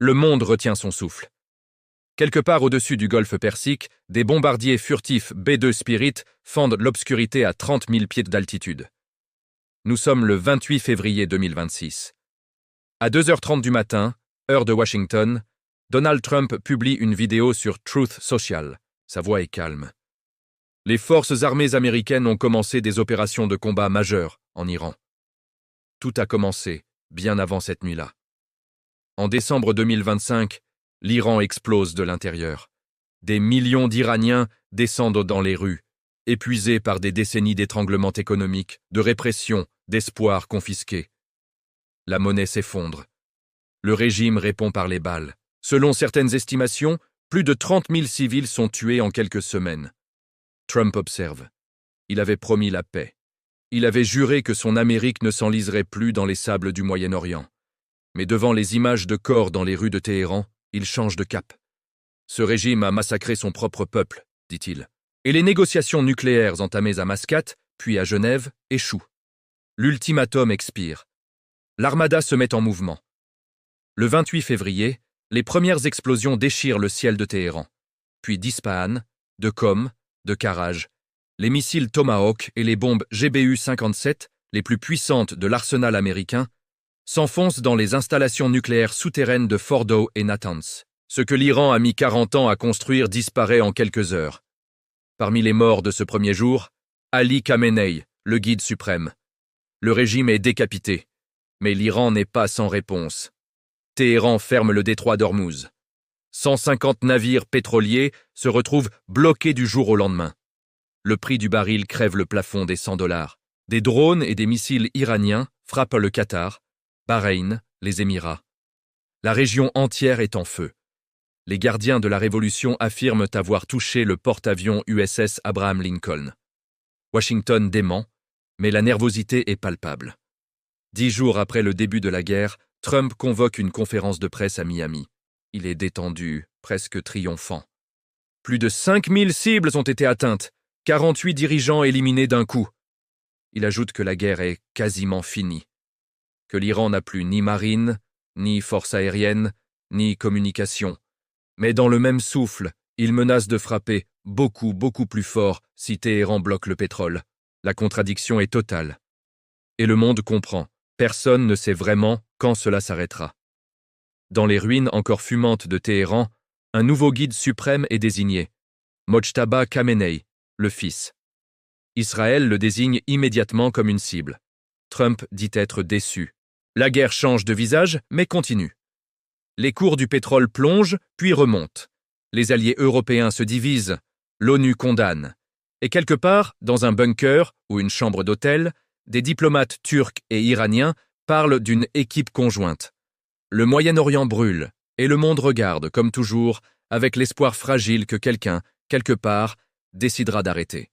le monde retient son souffle. Quelque part au-dessus du golfe Persique, des bombardiers furtifs B-2 Spirit fendent l'obscurité à 30 000 pieds d'altitude. Nous sommes le 28 février 2026. À 2h30 du matin, heure de Washington, Donald Trump publie une vidéo sur Truth Social. Sa voix est calme. Les forces armées américaines ont commencé des opérations de combat majeures en Iran. Tout a commencé bien avant cette nuit-là. En décembre 2025, l'Iran explose de l'intérieur. Des millions d'Iraniens descendent dans les rues, épuisés par des décennies d'étranglement économique, de répression, d'espoir confisqués. La monnaie s'effondre. Le régime répond par les balles. Selon certaines estimations, plus de 30 000 civils sont tués en quelques semaines. Trump observe. Il avait promis la paix. Il avait juré que son Amérique ne s'enliserait plus dans les sables du Moyen-Orient. Mais devant les images de corps dans les rues de Téhéran, il change de cap. Ce régime a massacré son propre peuple, dit-il. Et les négociations nucléaires entamées à Mascate, puis à Genève, échouent. L'ultimatum expire. L'armada se met en mouvement. Le 28 février, les premières explosions déchirent le ciel de Téhéran, puis d'Ispahan, de Qom, de Karaj. Les missiles Tomahawk et les bombes GBU-57, les plus puissantes de l'arsenal américain, s'enfoncent dans les installations nucléaires souterraines de Fordow et Natanz. Ce que l'Iran a mis 40 ans à construire disparaît en quelques heures. Parmi les morts de ce premier jour, Ali Khamenei, le guide suprême. Le régime est décapité, mais l'Iran n'est pas sans réponse. Téhéran ferme le détroit d'Ormuz. 150 navires pétroliers se retrouvent bloqués du jour au lendemain. Le prix du baril crève le plafond des $100. Des drones et des missiles iraniens frappent le Qatar, Bahreïn, les Émirats. La région entière est en feu. Les gardiens de la Révolution affirment avoir touché le porte-avions USS Abraham Lincoln. Washington dément, mais la nervosité est palpable. 10 jours après le début de la guerre, Trump convoque une conférence de presse à Miami. Il est détendu, presque triomphant. Plus de 5000 cibles ont été atteintes, 48 dirigeants éliminés d'un coup. Il ajoute que la guerre est quasiment finie, que l'Iran n'a plus ni marine, ni force aérienne, ni communication. Mais dans le même souffle, il menace de frapper beaucoup plus fort si Téhéran bloque le pétrole. La contradiction est totale. Et le monde comprend. Personne ne sait vraiment quand cela s'arrêtera. Dans les ruines encore fumantes de Téhéran, un nouveau guide suprême est désigné, Mojtaba Khamenei, le fils. Israël le désigne immédiatement comme une cible. Trump dit être déçu. La guerre change de visage, mais continue. Les cours du pétrole plongent, puis remontent. Les alliés européens se divisent, l'ONU condamne. Et quelque part, dans un bunker ou une chambre d'hôtel, des diplomates turcs et iraniens parlent d'une équipe conjointe. Le Moyen-Orient brûle, et le monde regarde, comme toujours, avec l'espoir fragile que quelqu'un, quelque part, décidera d'arrêter.